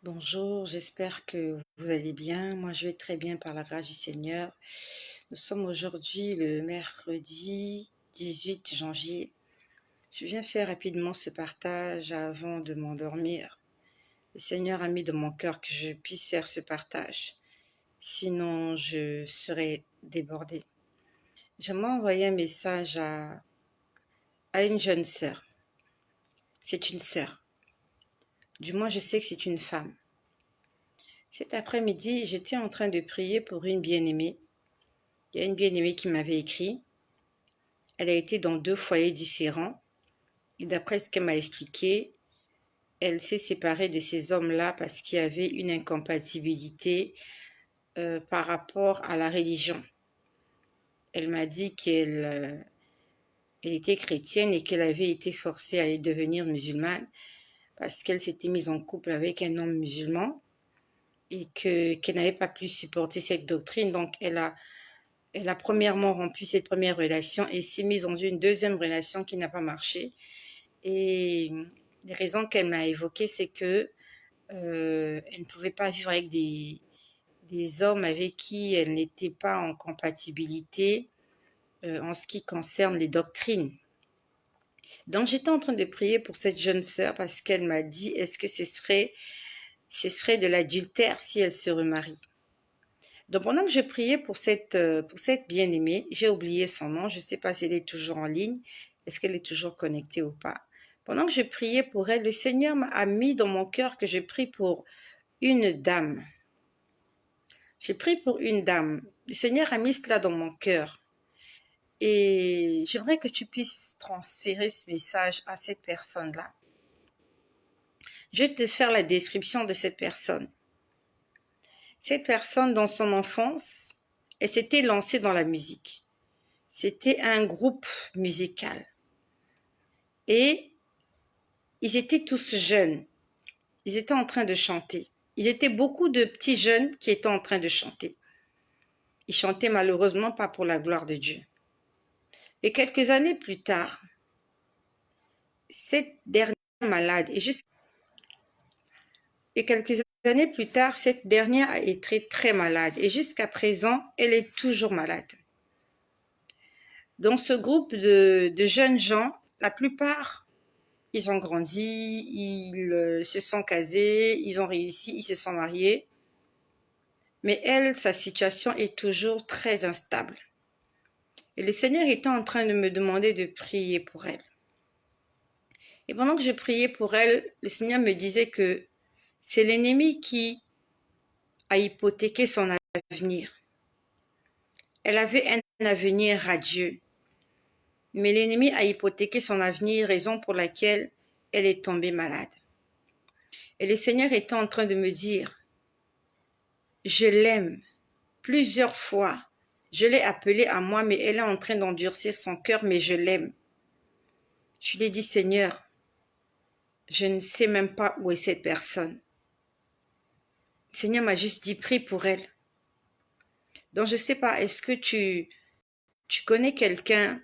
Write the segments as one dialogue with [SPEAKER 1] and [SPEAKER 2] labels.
[SPEAKER 1] Bonjour, j'espère que vous allez bien. Moi, je vais très bien par la grâce du Seigneur. Nous sommes aujourd'hui le mercredi 18 janvier. Je viens faire rapidement ce partage avant de m'endormir. Le Seigneur a mis dans mon cœur que je puisse faire ce partage. Sinon, je serais débordée. J'aimerais envoyer un message à une jeune sœur. C'est une sœur. Du moins, je sais que c'est une femme. Cet après-midi, j'étais en train de prier pour une bien-aimée. Il y a une bien-aimée qui m'avait écrit. Elle a été dans 2 foyers différents. Et d'après ce qu'elle m'a expliqué, elle s'est séparée de ces hommes-là parce qu'il y avait une incompatibilité par rapport à la religion. Elle m'a dit elle était chrétienne et qu'elle avait été forcée à devenir musulmane parce qu'elle s'était mise en couple avec un homme musulman et qu'elle n'avait pas pu supporter cette doctrine. Donc elle a premièrement rompu cette première relation et s'est mise dans une deuxième relation qui n'a pas marché. Et les raisons qu'elle m'a évoquées, c'est que elle ne pouvait pas vivre avec des hommes avec qui elle n'était pas en compatibilité en ce qui concerne les doctrines. Donc j'étais en train de prier pour cette jeune sœur parce qu'elle m'a dit, est-ce que ce serait de l'adultère si elle se remarie? Donc pendant que je priais pour cette bien-aimée, j'ai oublié son nom, je ne sais pas si elle est toujours en ligne, est-ce qu'elle est toujours connectée ou pas. Pendant que je priais pour elle, le Seigneur a mis dans mon cœur que je prie pour une dame. J'ai prié pour une dame. Le Seigneur a mis cela dans mon cœur. Et j'aimerais que tu puisses transférer ce message à cette personne-là. Je vais te faire la description de cette personne. Cette personne, dans son enfance, elle s'était lancée dans la musique. C'était un groupe musical. Et ils étaient tous jeunes. Ils étaient en train de chanter. Ils étaient beaucoup de petits jeunes qui étaient en train de chanter. Ils chantaient malheureusement pas pour la gloire de Dieu. Et quelques années plus tard, cette dernière malade, et quelques années plus tard, cette dernière a été très malade. Et jusqu'à présent, elle est toujours malade. Dans ce groupe de jeunes gens, la plupart, ils ont grandi, ils se sont casés, ils ont réussi, ils se sont mariés. Mais elle, sa situation est toujours très instable. Et le Seigneur était en train de me demander de prier pour elle. Et pendant que je priais pour elle, le Seigneur me disait que c'est l'ennemi qui a hypothéqué son avenir. Elle avait un avenir radieux. Mais l'ennemi a hypothéqué son avenir, raison pour laquelle elle est tombée malade. Et le Seigneur était en train de me dire, je l'aime. Plusieurs fois, je l'ai appelée à moi, mais elle est en train d'endurcir son cœur, mais je l'aime. Je lui ai dit, Seigneur, je ne sais même pas où est cette personne. Le Seigneur m'a juste dit, prie pour elle. Donc, je ne sais pas, est-ce que tu connais quelqu'un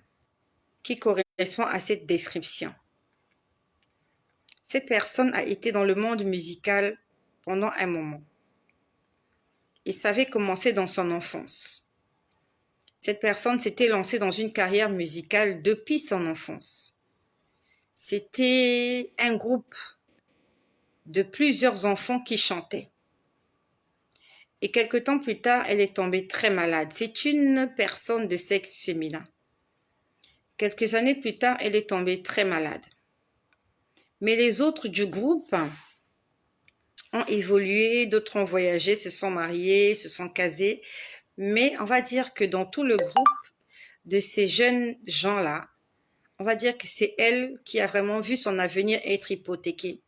[SPEAKER 1] qui correspond à cette description? Cette personne a été dans le monde musical pendant un moment. Et ça avait commencé dans son enfance. Cette personne s'était lancée dans une carrière musicale depuis son enfance. C'était un groupe de plusieurs enfants qui chantaient. Et quelque temps plus tard, elle est tombée très malade. C'est une personne de sexe féminin. Quelques années plus tard, elle est tombée très malade. Mais les autres du groupe ont évolué, d'autres ont voyagé, se sont mariés, se sont casés. Mais on va dire que dans tout le groupe de ces jeunes gens-là, on va dire que c'est elle qui a vraiment vu son avenir être hypothéqué.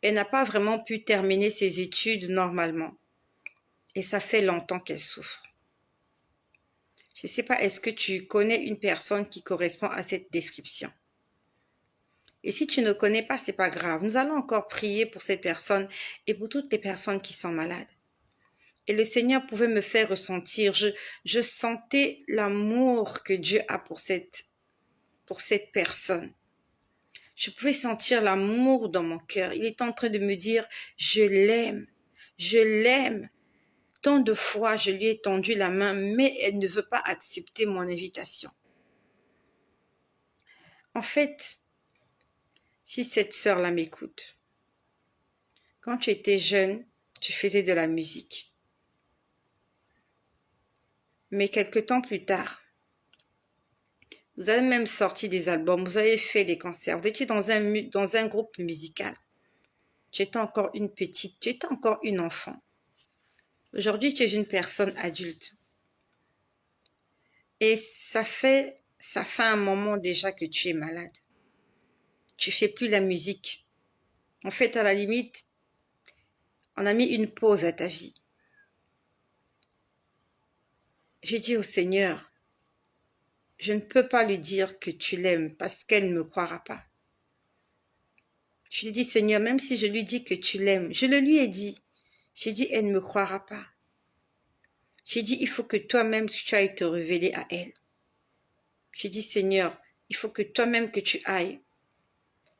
[SPEAKER 1] Elle n'a pas vraiment pu terminer ses études normalement. Et ça fait longtemps qu'elle souffre. Je ne sais pas, est-ce que tu connais une personne qui correspond à cette description? Et si tu ne connais pas, c'est pas grave. Nous allons encore prier pour cette personne et pour toutes les personnes qui sont malades. Et le Seigneur pouvait me faire ressentir, je sentais l'amour que Dieu a pour cette personne. Je pouvais sentir l'amour dans mon cœur. Il était en train de me dire, je l'aime, je l'aime. Tant de fois, je lui ai tendu la main, mais elle ne veut pas accepter mon invitation. En fait, si cette sœur-là m'écoute, quand tu étais jeune, tu faisais de la musique. Mais quelque temps plus tard, vous avez même sorti des albums, vous avez fait des concerts, vous étiez dans un groupe musical. Tu étais encore une petite, tu étais encore une enfant. Aujourd'hui, tu es une personne adulte. Et ça fait un moment déjà que tu es malade. Tu fais plus la musique. En fait, à la limite, on a mis une pause à ta vie. J'ai dit au Seigneur, je ne peux pas lui dire que tu l'aimes parce qu'elle ne me croira pas. Je lui ai dit, Seigneur, même si je lui dis que tu l'aimes, je le lui ai dit. J'ai dit, elle ne me croira pas. J'ai dit, il faut que toi-même tu ailles te révéler à elle. J'ai dit, Seigneur, il faut que toi-même que tu ailles,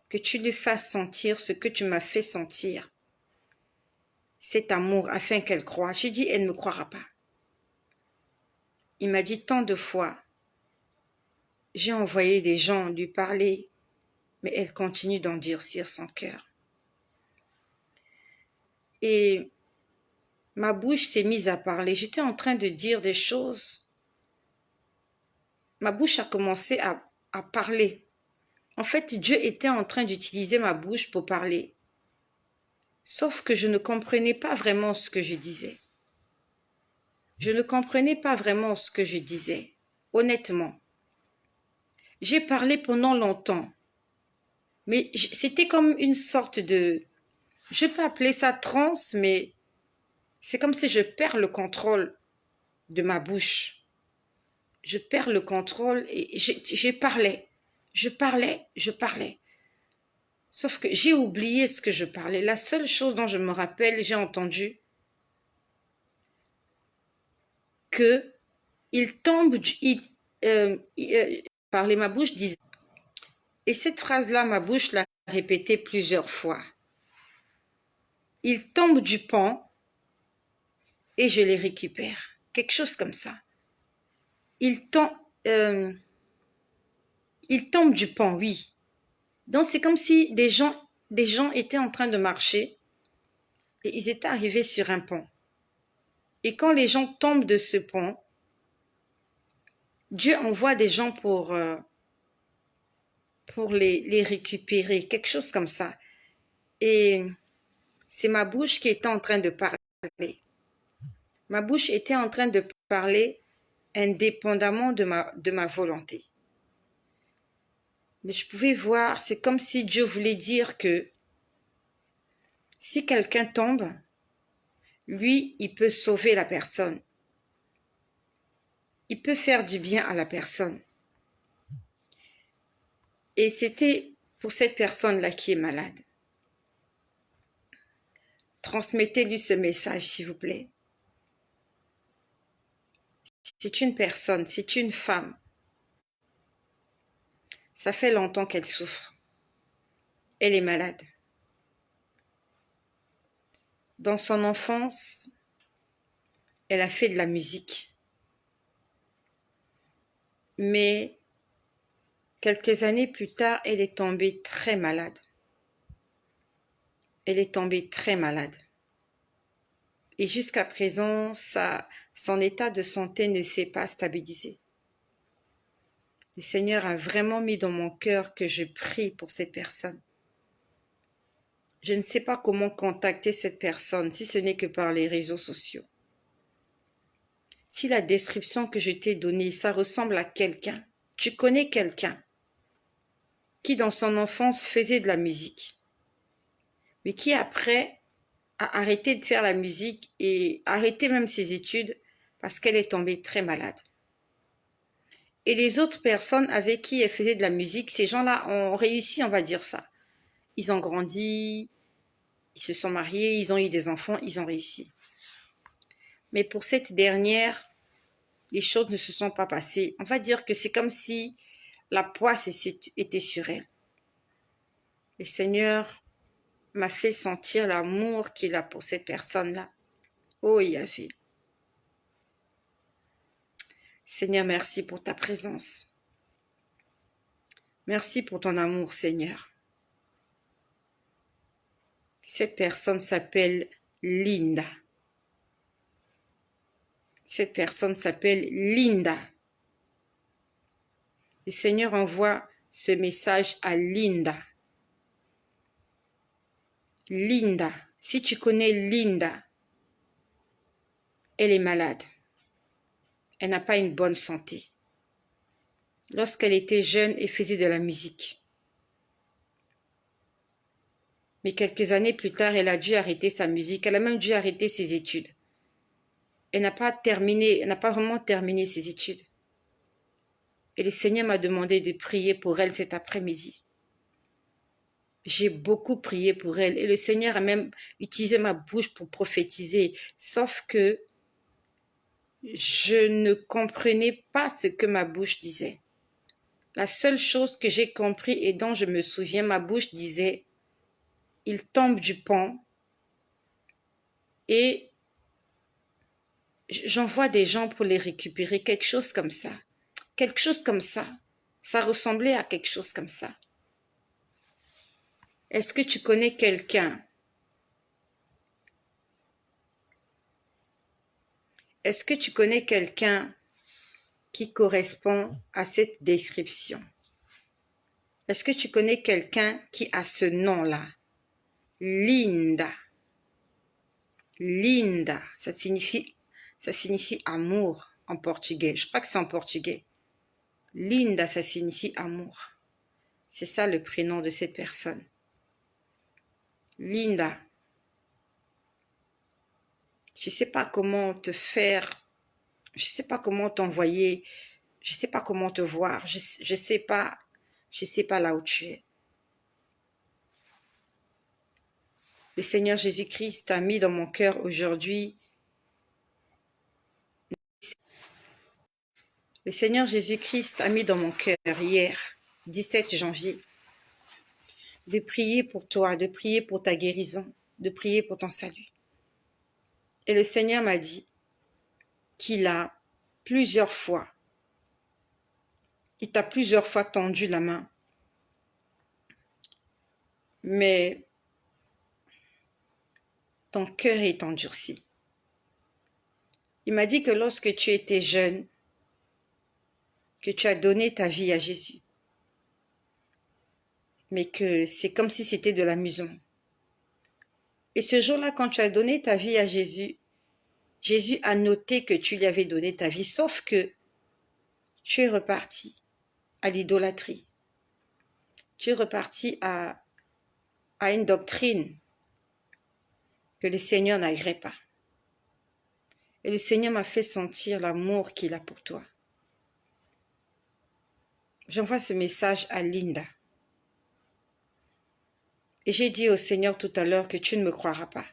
[SPEAKER 1] que tu lui fasses sentir ce que tu m'as fait sentir. Cet amour afin qu'elle croie. J'ai dit, elle ne me croira pas. Il m'a dit tant de fois, j'ai envoyé des gens lui parler, mais elle continue d'endurcir son cœur. Et ma bouche s'est mise à parler. J'étais en train de dire des choses. Ma bouche a commencé à parler. En fait, Dieu était en train d'utiliser ma bouche pour parler. Sauf que je ne comprenais pas vraiment ce que je disais. Je ne comprenais pas vraiment ce que je disais, honnêtement. J'ai parlé pendant longtemps, mais c'était comme une sorte de... Je peux appeler ça transe, mais c'est comme si je perds le contrôle de ma bouche. Je perds le contrôle et j'ai parlé. Je parlais. Sauf que j'ai oublié ce que je parlais. La seule chose dont je me rappelle, j'ai entendu que il tombe, parlait ma bouche disait. Et cette phrase-là, ma bouche l'a répétée plusieurs fois. Il tombe du pont et je les récupère. Quelque chose comme ça. Il tombe, il tombe du pont, oui. Donc c'est comme si des gens étaient en train de marcher et ils étaient arrivés sur un pont. Et quand les gens tombent de ce pont, Dieu envoie des gens pour les récupérer, quelque chose comme ça. Et c'est ma bouche qui était en train de parler. Ma bouche était en train de parler indépendamment de ma volonté. Mais je pouvais voir, c'est comme si Dieu voulait dire que si quelqu'un tombe, lui, il peut sauver la personne. Il peut faire du bien à la personne. Et c'était pour cette personne-là qui est malade. Transmettez-lui ce message, s'il vous plaît. C'est une personne, c'est une femme. Ça fait longtemps qu'elle souffre. Elle est malade. Dans son enfance, elle a fait de la musique. Mais quelques années plus tard, elle est tombée très malade. Elle est tombée très malade. Et jusqu'à présent, son état de santé ne s'est pas stabilisé. Le Seigneur a vraiment mis dans mon cœur que je prie pour cette personne. Je ne sais pas comment contacter cette personne si ce n'est que par les réseaux sociaux. Si la description que je t'ai donnée, ça ressemble à quelqu'un, tu connais quelqu'un qui dans son enfance faisait de la musique, mais qui après a arrêté de faire la musique et arrêté même ses études parce qu'elle est tombée très malade. Et les autres personnes avec qui elle faisait de la musique, ces gens-là ont réussi, on va dire ça. Ils ont grandi, ils se sont mariés, ils ont eu des enfants, ils ont réussi. Mais pour cette dernière, les choses ne se sont pas passées. On va dire que c'est comme si la poisse était sur elle. Le Seigneur m'a fait sentir l'amour qu'il a pour cette personne-là. Oh Yahvé. Seigneur, merci pour ta présence. Merci pour ton amour, Seigneur. Cette personne s'appelle Linda. Cette personne s'appelle Linda. Le Seigneur envoie ce message à Linda. Linda, si tu connais Linda, elle est malade. Elle n'a pas une bonne santé. Lorsqu'elle était jeune, elle faisait de la musique. Mais quelques années plus tard, elle a dû arrêter sa musique. Elle a même dû arrêter ses études. Elle n'a pas vraiment terminé ses études. Et le Seigneur m'a demandé de prier pour elle cet après-midi. J'ai beaucoup prié pour elle. Et le Seigneur a même utilisé ma bouche pour prophétiser. Sauf que je ne comprenais pas ce que ma bouche disait. La seule chose que j'ai compris et dont je me souviens, ma bouche disait « Il tombe du pont et j'envoie des gens pour les récupérer. » Quelque chose comme ça. Quelque chose comme ça. Ça ressemblait à quelque chose comme ça. Est-ce que tu connais quelqu'un? Est-ce que tu connais quelqu'un qui correspond à cette description? Est-ce que tu connais quelqu'un qui a ce nom-là? Linda. Linda, ça signifie amour en portugais. Je crois que c'est en portugais. Linda, ça signifie amour. C'est ça le prénom de cette personne. Linda. Je ne sais pas comment te faire, je ne sais pas comment t'envoyer, je ne sais pas comment te voir, je ne sais pas là où tu es. Le Seigneur Jésus-Christ a mis dans mon cœur aujourd'hui. Le Seigneur Jésus-Christ a mis dans mon cœur hier, 17 janvier, de prier pour toi, de prier pour ta guérison, de prier pour ton salut. Et le Seigneur m'a dit qu'il a plusieurs fois, il t'a plusieurs fois tendu la main, mais ton cœur est endurci. Il m'a dit que lorsque tu étais jeune, que tu as donné ta vie à Jésus, mais que c'est comme si c'était de l'amusement. Et ce jour-là, quand tu as donné ta vie à Jésus, Jésus a noté que tu lui avais donné ta vie, sauf que tu es reparti à l'idolâtrie. Tu es reparti à une doctrine que le Seigneur n'agréait pas. Et le Seigneur m'a fait sentir l'amour qu'il a pour toi. J'envoie ce message à Linda. Et j'ai dit au Seigneur tout à l'heure que tu ne me croiras pas.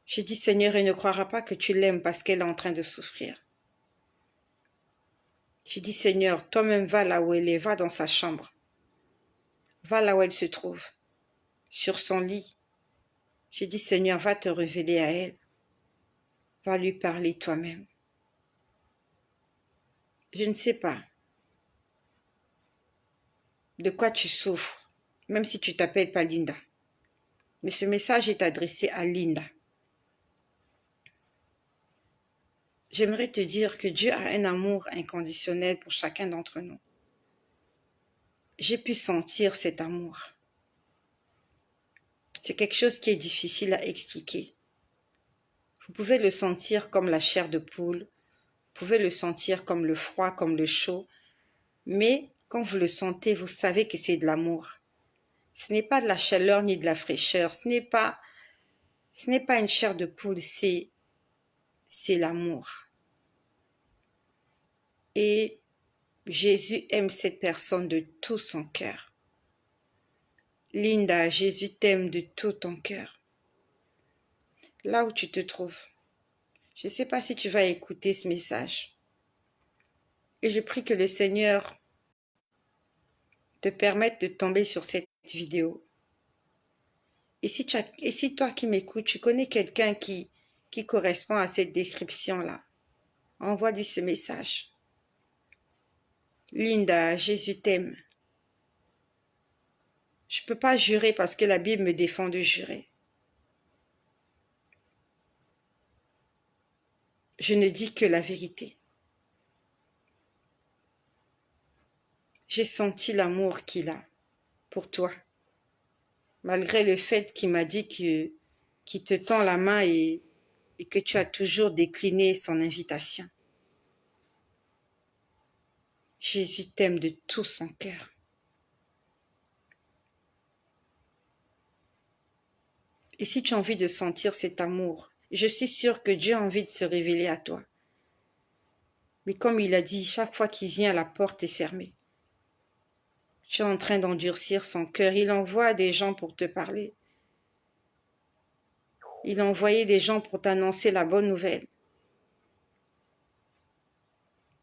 [SPEAKER 1] J'ai dit, Seigneur, elle ne croira pas que tu l'aimes parce qu'elle est en train de souffrir. J'ai dit, Seigneur, toi-même va là où elle est, va dans sa chambre. Va là où elle se trouve, sur son lit. J'ai dit, Seigneur, va te révéler à elle. Va lui parler toi-même. Je ne sais pas de quoi tu souffres, même si tu t'appelles pas Linda. Mais ce message est adressé à Linda. J'aimerais te dire que Dieu a un amour inconditionnel pour chacun d'entre nous. J'ai pu sentir cet amour. C'est quelque chose qui est difficile à expliquer. Vous pouvez le sentir comme la chair de poule, vous pouvez le sentir comme le froid, comme le chaud, mais quand vous le sentez, vous savez que c'est de l'amour. Ce n'est pas de la chaleur ni de la fraîcheur, ce n'est pas une chair de poule, c'est l'amour. Et Jésus aime cette personne de tout son cœur. Linda, Jésus t'aime de tout ton cœur. Là où tu te trouves, je ne sais pas si tu vas écouter ce message. Et je prie que le Seigneur te permette de tomber sur cette vidéo. Et si toi qui m'écoutes, tu connais quelqu'un qui correspond à cette description-là, envoie-lui ce message. Linda, Jésus t'aime. Je ne peux pas jurer parce que la Bible me défend de jurer. Je ne dis que la vérité. J'ai senti l'amour qu'il a pour toi. Malgré le fait qu'il m'a dit qu'il te tend la main et que tu as toujours décliné son invitation. Jésus t'aime de tout son cœur. Et si tu as envie de sentir cet amour, je suis sûre que Dieu a envie de se révéler à toi. Mais comme il a dit, chaque fois qu'il vient, la porte est fermée. Tu es en train d'endurcir son cœur. Il envoie des gens pour te parler. Il a envoyé des gens pour t'annoncer la bonne nouvelle.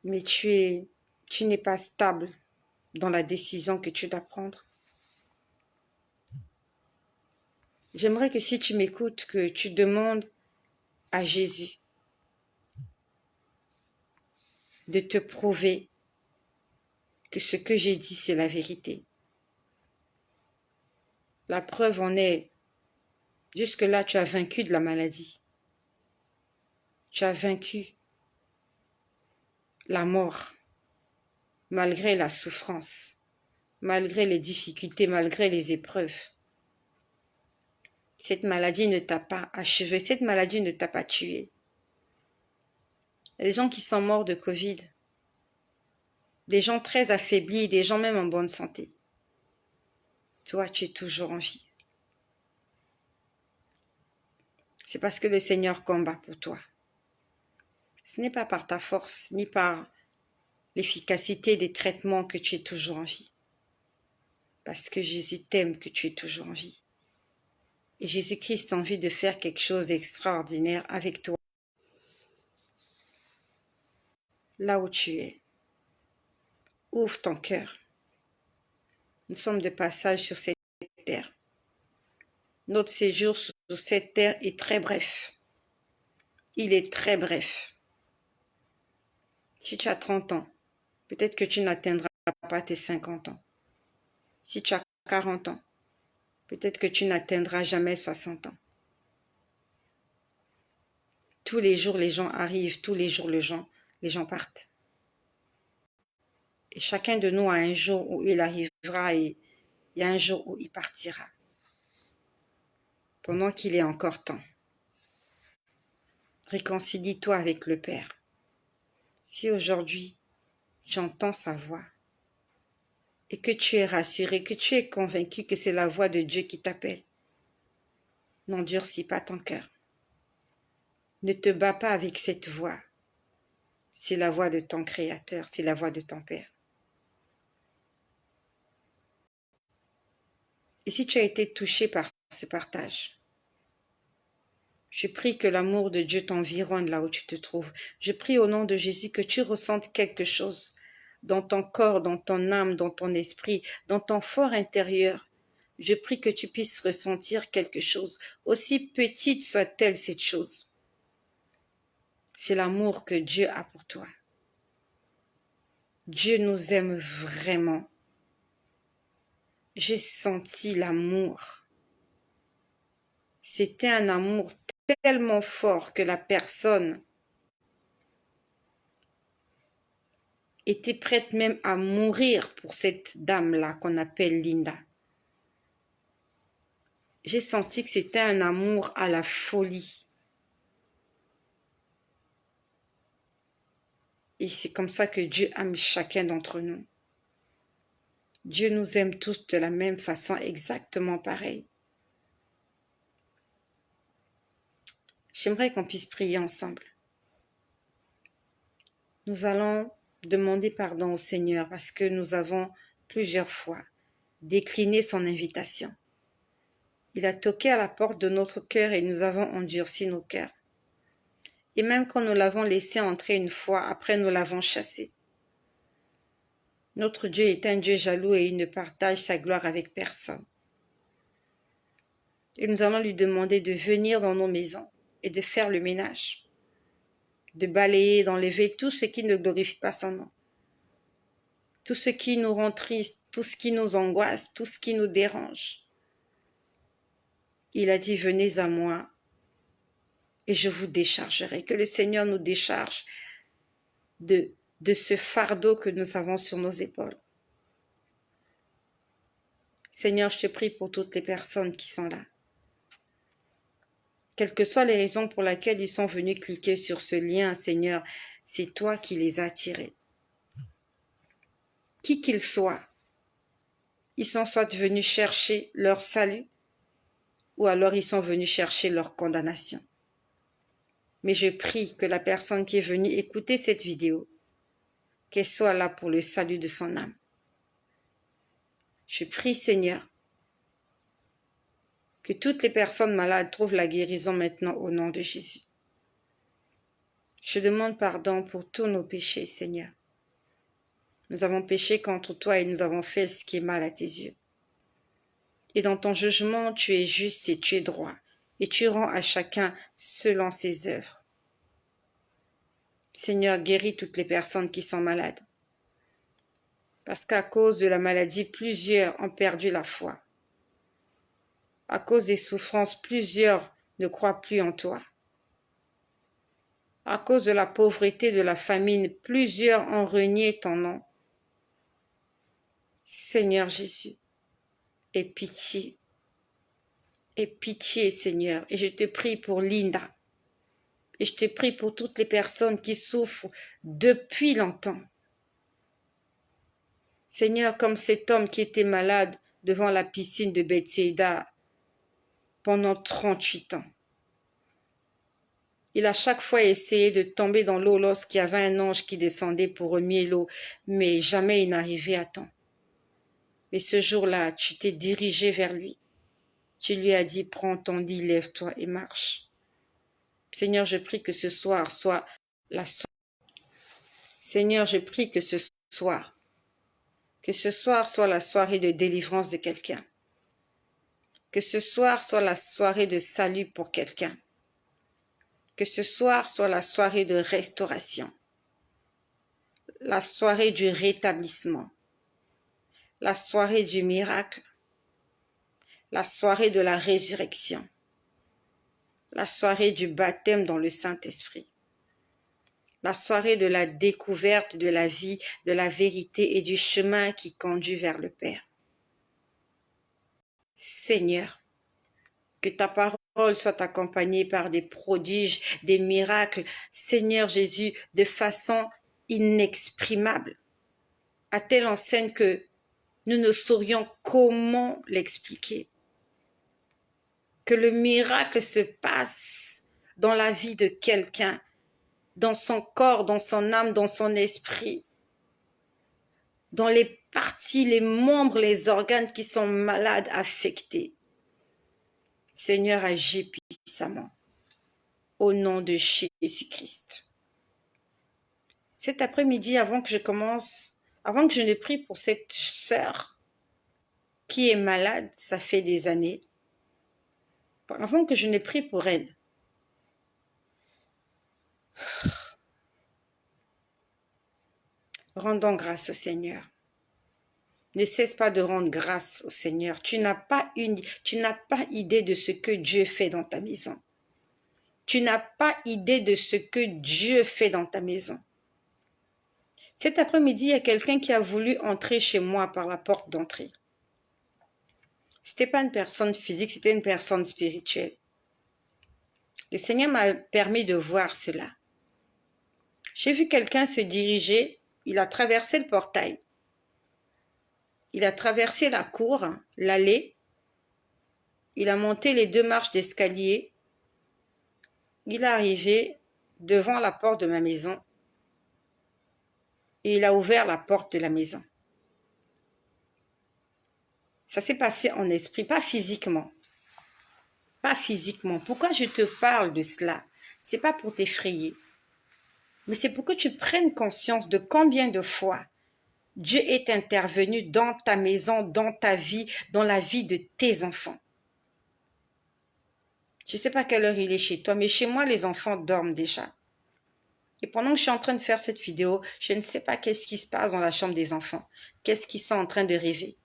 [SPEAKER 1] Mais tu n'es pas stable dans la décision que tu dois prendre. J'aimerais que si tu m'écoutes, que tu demandes à Jésus de te prouver que ce que j'ai dit, c'est la vérité. La preuve en est, jusque-là, tu as vaincu de la maladie. Tu as vaincu la mort, malgré la souffrance, malgré les difficultés, malgré les épreuves. Cette maladie ne t'a pas achevé, cette maladie ne t'a pas tué. Il y a des gens qui sont morts de Covid, des gens très affaiblis, des gens même en bonne santé. Toi, tu es toujours en vie. C'est parce que le Seigneur combat pour toi. Ce n'est pas par ta force, ni par l'efficacité des traitements que tu es toujours en vie. Parce que Jésus t'aime que tu es toujours en vie. Et Jésus-Christ a envie de faire quelque chose d'extraordinaire avec toi. Là où tu es. Ouvre ton cœur. Nous sommes de passage sur cette terre. Notre séjour sur cette terre est très bref. Il est très bref. Si tu as 30 ans, peut-être que tu n'atteindras pas tes 50 ans. Si tu as 40 ans, peut-être que tu n'atteindras jamais 60 ans. Tous les jours, les gens arrivent, tous les jours, les gens partent. Et chacun de nous a un jour où il arrivera et il y a un jour où il partira. Pendant qu'il est encore temps, réconcilie-toi avec le Père. Si aujourd'hui, tu entends sa voix et que tu es rassuré, que tu es convaincu que c'est la voix de Dieu qui t'appelle, n'endurcis pas ton cœur. Ne te bats pas avec cette voix. C'est la voix de ton Créateur, c'est la voix de ton Père. Et si tu as été touché par ce partage, je prie que l'amour de Dieu t'environne là où tu te trouves. Je prie au nom de Jésus que tu ressentes quelque chose dans ton corps, dans ton âme, dans ton esprit, dans ton fort intérieur. Je prie que tu puisses ressentir quelque chose, aussi petite soit-elle cette chose. C'est l'amour que Dieu a pour toi. Dieu nous aime vraiment. J'ai senti l'amour. C'était un amour tellement fort que la personne était prête même à mourir pour cette dame-là qu'on appelle Linda. J'ai senti que c'était un amour à la folie. Et c'est comme ça que Dieu aime chacun d'entre nous. Dieu nous aime tous de la même façon, exactement pareil. J'aimerais qu'on puisse prier ensemble. Nous allons demander pardon au Seigneur parce que nous avons plusieurs fois décliné son invitation. Il a toqué à la porte de notre cœur et nous avons endurci nos cœurs. Et même quand nous l'avons laissé entrer une fois, après nous l'avons chassé. Notre Dieu est un Dieu jaloux et il ne partage sa gloire avec personne. Et nous allons lui demander de venir dans nos maisons et de faire le ménage, de balayer, d'enlever tout ce qui ne glorifie pas son nom, tout ce qui nous rend tristes, tout ce qui nous angoisse, tout ce qui nous dérange. Il a dit, venez à moi et je vous déchargerai. Que le Seigneur nous décharge de ce fardeau que nous avons sur nos épaules. Seigneur, je te prie pour toutes les personnes qui sont là. Quelles que soient les raisons pour lesquelles ils sont venus cliquer sur ce lien, Seigneur, c'est toi qui les as attirés. Qui qu'ils soient, ils sont soit venus chercher leur salut, ou alors ils sont venus chercher leur condamnation. Mais je prie que la personne qui est venue écouter cette vidéo, qu'elle soit là pour le salut de son âme. Je prie, Seigneur, que toutes les personnes malades trouvent la guérison maintenant au nom de Jésus. Je demande pardon pour tous nos péchés, Seigneur. Nous avons péché contre toi et nous avons fait ce qui est mal à tes yeux. Et dans ton jugement, tu es juste et tu es droit, et tu rends à chacun selon ses œuvres. Seigneur, guéris toutes les personnes qui sont malades. Parce qu'à cause de la maladie, plusieurs ont perdu la foi. À cause des souffrances, plusieurs ne croient plus en toi. À cause de la pauvreté, de la famine, plusieurs ont renié ton nom. Seigneur Jésus, aie pitié. Aie pitié, Seigneur. Et je te prie pour Linda. Et je te prie pour toutes les personnes qui souffrent depuis longtemps. Seigneur, comme cet homme qui était malade devant la piscine de Bethsaïda pendant 38 ans. Il a chaque fois essayé de tomber dans l'eau lorsqu'il y avait un ange qui descendait pour remuer l'eau, mais jamais il n'arrivait à temps. Mais ce jour-là, tu t'es dirigé vers lui. Tu lui as dit, prends ton lit, lève-toi et marche. Seigneur, je prie que ce soir soit la soirée. Seigneur, je prie que ce soir soit la soirée de délivrance de quelqu'un. Que ce soir soit la soirée de salut pour quelqu'un. Que ce soir soit la soirée de restauration. La soirée du rétablissement. La soirée du miracle. La soirée de la résurrection. La soirée du baptême dans le Saint-Esprit. La soirée de la découverte de la vie, de la vérité et du chemin qui conduit vers le Père. Seigneur, que ta parole soit accompagnée par des prodiges, des miracles, Seigneur Jésus, de façon inexprimable, à telle enseigne que nous ne saurions comment l'expliquer. Que le miracle se passe dans la vie de quelqu'un, dans son corps, dans son âme, dans son esprit, dans les parties, les membres, les organes qui sont malades, affectés. Seigneur, agis puissamment, au nom de Jésus-Christ. Cet après-midi, avant que je ne prie pour cette sœur qui est malade, ça fait des années, avant que je ne prie pour elle, rendons grâce au Seigneur. Ne cesse pas de rendre grâce au Seigneur. Tu n'as pas idée de ce que Dieu fait dans ta maison. Tu n'as pas idée de ce que Dieu fait dans ta maison. Cet après-midi, il y a quelqu'un qui a voulu entrer chez moi par la porte d'entrée. Ce n'était pas une personne physique, c'était une personne spirituelle. Le Seigneur m'a permis de voir cela. J'ai vu quelqu'un se diriger, il a traversé le portail. Il a traversé la cour, l'allée. Il a monté les 2 marches d'escalier. Il est arrivé devant la porte de ma maison. Et il a ouvert la porte de la maison. Ça s'est passé en esprit, pas physiquement. Pas physiquement. Pourquoi je te parle de cela? C'est pas pour t'effrayer. Mais c'est pour que tu prennes conscience de combien de fois Dieu est intervenu dans ta maison, dans ta vie, dans la vie de tes enfants. Je ne sais pas à quelle heure il est chez toi, mais chez moi, les enfants dorment déjà. Et pendant que je suis en train de faire cette vidéo, je ne sais pas qu'est-ce qui se passe dans la chambre des enfants. Qu'est-ce qu'ils sont en train de rêver.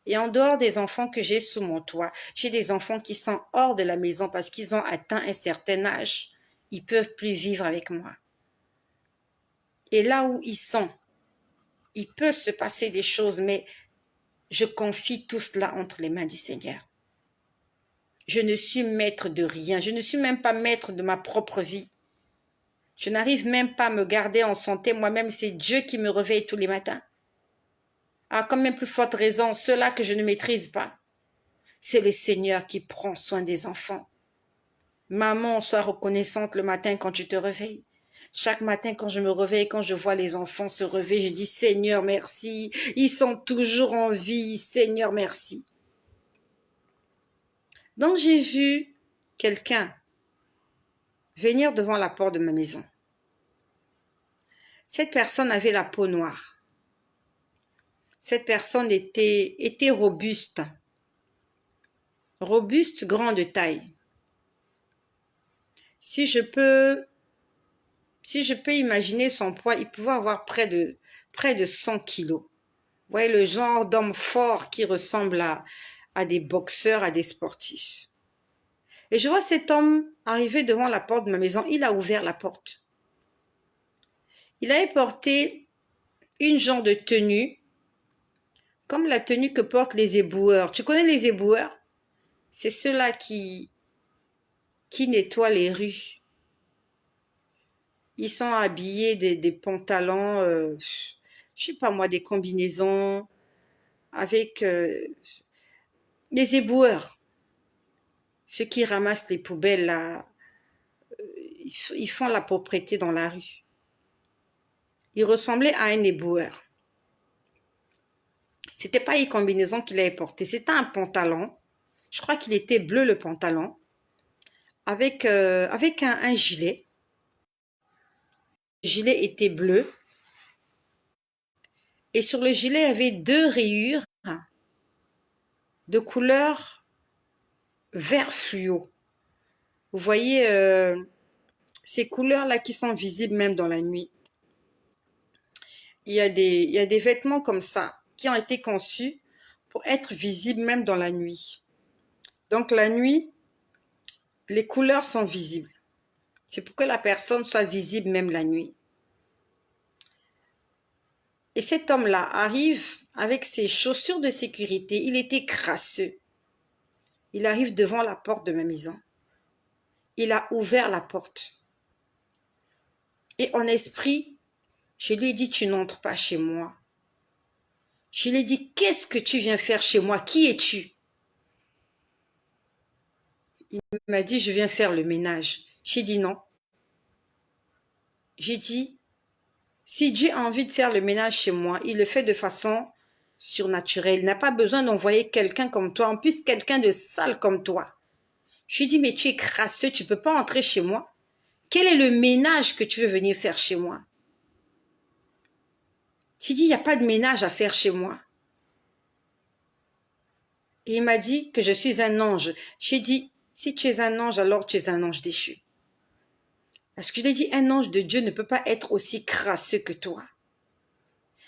[SPEAKER 1] Et en dehors des enfants que j'ai sous mon toit, j'ai des enfants qui sont hors de la maison parce qu'ils ont atteint un certain âge. Ils ne peuvent plus vivre avec moi. Et là où ils sont, il peut se passer des choses, mais je confie tout cela entre les mains du Seigneur. Je ne suis maître de rien. Je ne suis même pas maître de ma propre vie. Je n'arrive même pas à me garder en santé moi-même. C'est Dieu qui me réveille tous les matins. À quand même plus forte raison, ceux-là que je ne maîtrise pas. C'est le Seigneur qui prend soin des enfants. Maman, sois reconnaissante le matin quand tu te réveilles. Chaque matin, quand je me réveille, quand je vois les enfants se réveiller, je dis Seigneur, merci. Ils sont toujours en vie. Seigneur, merci. Donc, j'ai vu quelqu'un venir devant la porte de ma maison. Cette personne avait la peau noire. Cette personne était robuste. Robuste, grande de taille. Si je peux imaginer son poids, il pouvait avoir près de 100 kilos. Vous voyez, le genre d'homme fort qui ressemble à des boxeurs, à des sportifs. Et je vois cet homme arriver devant la porte de ma maison. Il a ouvert la porte. Il avait porté une genre de tenue, comme la tenue que portent les éboueurs. Tu connais les éboueurs? C'est ceux-là qui nettoient les rues. Ils sont habillés des pantalons, je sais pas moi, des combinaisons avec des éboueurs. Ceux qui ramassent les poubelles là, ils font la propreté dans la rue. Il ressemblait à un éboueur. C'était pas une combinaison qu'il avait portée, c'était un pantalon. Je crois qu'il était bleu le pantalon, avec un gilet. Le gilet était bleu. Et sur le gilet, il y avait 2 rayures de couleur vert fluo. Vous voyez ces couleurs-là qui sont visibles même dans la nuit. Il y a des vêtements comme ça qui ont été conçus pour être visibles même dans la nuit. Donc la nuit, les couleurs sont visibles. C'est pour que la personne soit visible même la nuit. Et cet homme-là arrive avec ses chaussures de sécurité. Il était crasseux. Il arrive devant la porte de ma maison. Il a ouvert la porte. Et en esprit, je lui ai dit, tu n'entres pas chez moi. Je lui ai dit, qu'est-ce que tu viens faire chez moi? Qui es-tu? Il m'a dit, je viens faire le ménage. J'ai dit non. J'ai dit, si Dieu a envie de faire le ménage chez moi, il le fait de façon surnaturelle. Il n'a pas besoin d'envoyer quelqu'un comme toi, en plus quelqu'un de sale comme toi. Je lui ai dit, mais tu es crasseux, tu ne peux pas entrer chez moi. Quel est le ménage que tu veux venir faire chez moi? J'ai dit, il n'y a pas de ménage à faire chez moi. Et il m'a dit que je suis un ange. J'ai dit, si tu es un ange, alors tu es un ange déchu. Parce que je lui ai dit, un ange de Dieu ne peut pas être aussi crasseux que toi.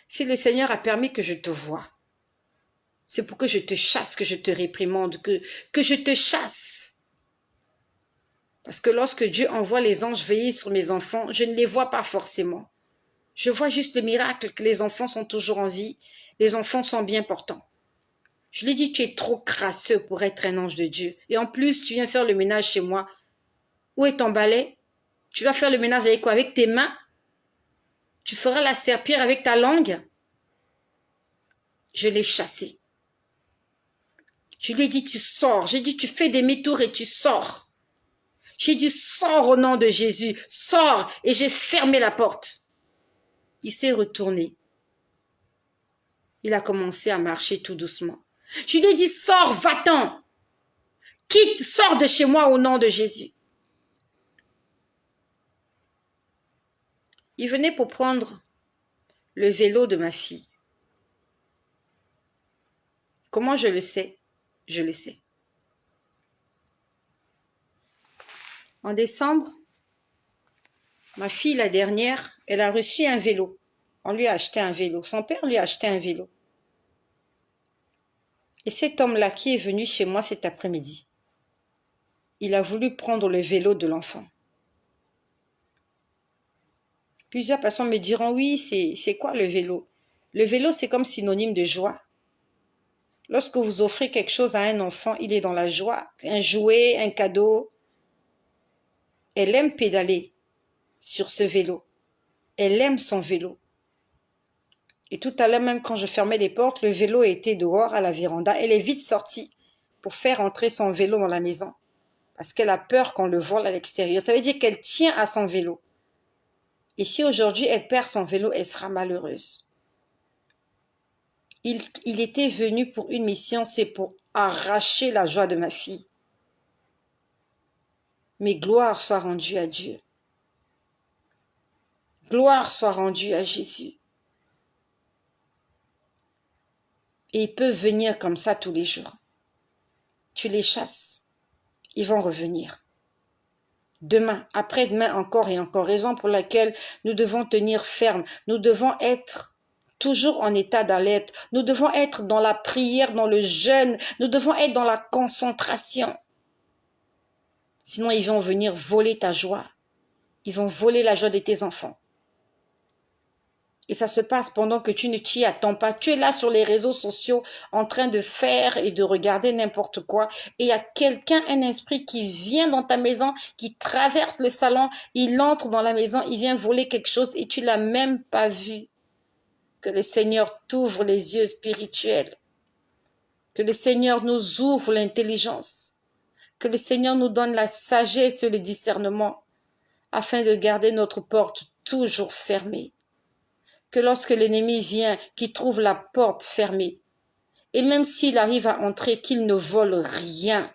[SPEAKER 1] Si le Seigneur a permis que je te voie, c'est pour que je te chasse, que je te réprimande, que je te chasse. Parce que lorsque Dieu envoie les anges veiller sur mes enfants, je ne les vois pas forcément. Je vois juste le miracle que les enfants sont toujours en vie, les enfants sont bien portants. Je lui ai dit, tu es trop crasseux pour être un ange de Dieu. Et en plus, tu viens faire le ménage chez moi. Où est ton balai? Tu vas faire le ménage avec quoi? Avec tes mains? Tu feras la serpillière avec ta langue? Je l'ai chassé. Je lui ai dit, tu sors. J'ai dit, tu fais demi-tour et tu sors. J'ai dit, sors au nom de Jésus. Sors. Et j'ai fermé la porte. Il s'est retourné. Il a commencé à marcher tout doucement. Je lui ai dit, sors, va-t'en. Quitte, sors de chez moi au nom de Jésus. Il venait pour prendre le vélo de ma fille. Comment je le sais? Je le sais. En décembre, ma fille, la dernière, elle a reçu un vélo. On lui a acheté un vélo. Son père lui a acheté un vélo. Et cet homme-là qui est venu chez moi cet après-midi, il a voulu prendre le vélo de l'enfant. Plusieurs personnes me diront, oui, c'est quoi le vélo? Le vélo, c'est comme synonyme de joie. Lorsque vous offrez quelque chose à un enfant, il est dans la joie. Un jouet, un cadeau. Elle aime pédaler sur ce vélo. Elle aime son vélo. Et tout à l'heure, même quand je fermais les portes, le vélo était dehors à la véranda. Elle est vite sortie pour faire entrer son vélo dans la maison. Parce qu'elle a peur qu'on le vole à l'extérieur. Ça veut dire qu'elle tient à son vélo. Et si aujourd'hui elle perd son vélo, elle sera malheureuse. Il était venu pour une mission, c'est pour arracher la joie de ma fille. Mais gloire soit rendue à Dieu. Gloire soit rendue à Jésus. Et ils peuvent venir comme ça tous les jours. Tu les chasses, ils vont revenir. Demain, après-demain encore et encore, raison pour laquelle nous devons tenir ferme. Nous devons être toujours en état d'alerte. Nous devons être dans la prière, dans le jeûne. Nous devons être dans la concentration. Sinon, ils vont venir voler ta joie. Ils vont voler la joie de tes enfants. Et ça se passe pendant que tu ne t'y attends pas. Tu es là sur les réseaux sociaux en train de faire et de regarder n'importe quoi. Et il y a quelqu'un, un esprit qui vient dans ta maison, qui traverse le salon, il entre dans la maison, il vient voler quelque chose et tu l'as même pas vu. Que le Seigneur t'ouvre les yeux spirituels. Que le Seigneur nous ouvre l'intelligence. Que le Seigneur nous donne la sagesse et le discernement afin de garder notre porte toujours fermée. Que lorsque l'ennemi vient, qu'il trouve la porte fermée, et même s'il arrive à entrer, qu'il ne vole rien,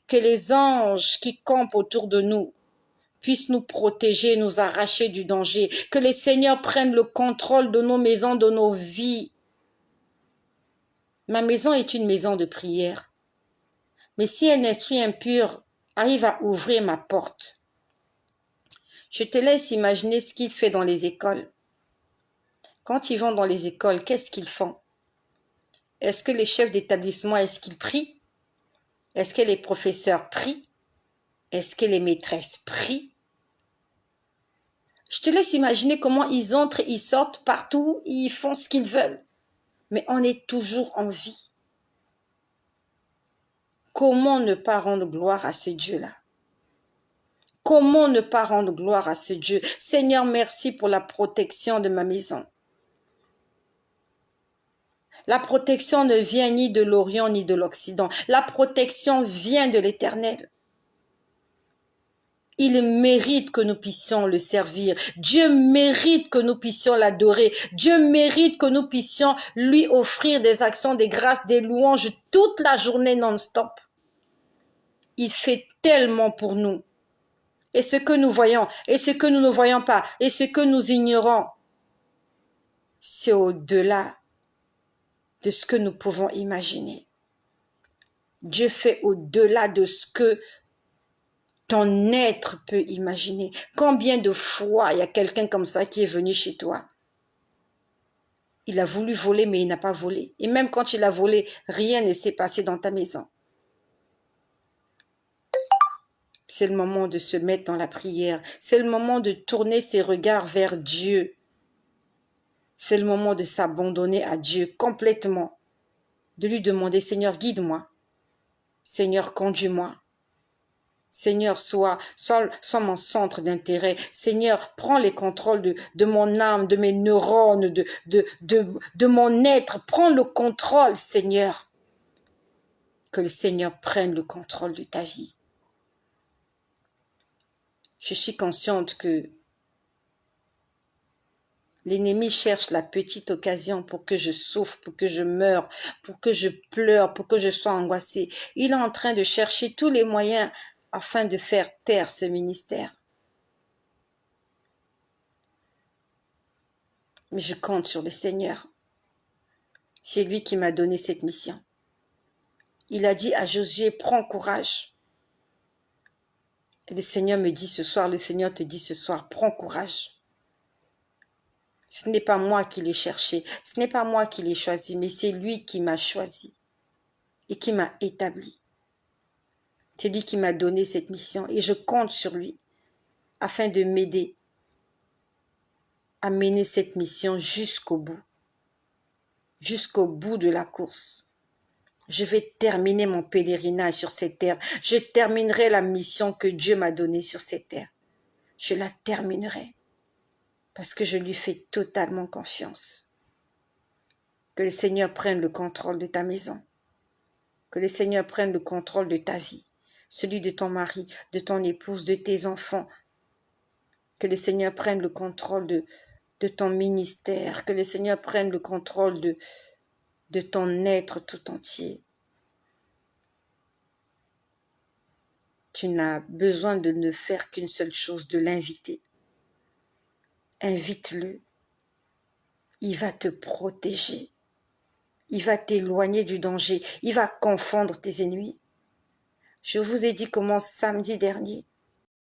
[SPEAKER 1] que les anges qui campent autour de nous puissent nous protéger, nous arracher du danger, que les seigneurs prennent le contrôle de nos maisons, de nos vies. Ma maison est une maison de prière, mais si un esprit impur arrive à ouvrir ma porte, je te laisse imaginer ce qu'il fait dans les écoles. Quand ils vont dans les écoles, qu'est-ce qu'ils font? Est-ce que les chefs d'établissement, est-ce qu'ils prient? Est-ce que les professeurs prient? Est-ce que les maîtresses prient? Je te laisse imaginer comment ils entrent, ils sortent partout, ils font ce qu'ils veulent. Mais on est toujours en vie. Comment ne pas rendre gloire à ce Dieu-là? Comment ne pas rendre gloire à ce Dieu? Seigneur, merci pour la protection de ma maison. La protection ne vient ni de l'Orient ni de l'Occident. La protection vient de l'Éternel. Il mérite que nous puissions le servir. Dieu mérite que nous puissions l'adorer. Dieu mérite que nous puissions lui offrir des actions, des grâces, des louanges toute la journée non-stop. Il fait tellement pour nous. Et ce que nous voyons, et ce que nous ne voyons pas, et ce que nous ignorons, c'est au-delà de ce que nous pouvons imaginer. Dieu fait au-delà de ce que ton être peut imaginer. Combien de fois il y a quelqu'un comme ça qui est venu chez toi? Il a voulu voler, mais il n'a pas volé. Et même quand il a volé, rien ne s'est passé dans ta maison. C'est le moment de se mettre dans la prière. C'est le moment de tourner ses regards vers Dieu. C'est le moment de s'abandonner à Dieu complètement. De lui demander, Seigneur, guide-moi. Seigneur, conduis-moi. Seigneur, sois mon centre d'intérêt. Seigneur, prends les contrôles de mon âme, de mes neurones, de mon être. Prends le contrôle, Seigneur. Que le Seigneur prenne le contrôle de ta vie. Je suis consciente que l'ennemi cherche la petite occasion pour que je souffre, pour que je meure, pour que je pleure, pour que je sois angoissée. Il est en train de chercher tous les moyens afin de faire taire ce ministère. Mais je compte sur le Seigneur. C'est lui qui m'a donné cette mission. Il a dit à Josué, prends courage. Et le Seigneur me dit ce soir, le Seigneur te dit ce soir, prends courage. Ce n'est pas moi qui l'ai cherché, ce n'est pas moi qui l'ai choisi, mais c'est lui qui m'a choisi et qui m'a établi. C'est lui qui m'a donné cette mission et je compte sur lui afin de m'aider à mener cette mission jusqu'au bout de la course. Je vais terminer mon pèlerinage sur cette terre. Je terminerai la mission que Dieu m'a donnée sur cette terre. Je la terminerai parce que je lui fais totalement confiance. Que le Seigneur prenne le contrôle de ta maison. Que le Seigneur prenne le contrôle de ta vie, celui de ton mari, de ton épouse, de tes enfants. Que le Seigneur prenne le contrôle de ton ministère. Que le Seigneur prenne le contrôle de ton être tout entier. Tu n'as besoin de ne faire qu'une seule chose, de l'inviter. Invite-le. Il va te protéger. Il va t'éloigner du danger. Il va confondre tes ennemis. Je vous ai dit comment samedi dernier,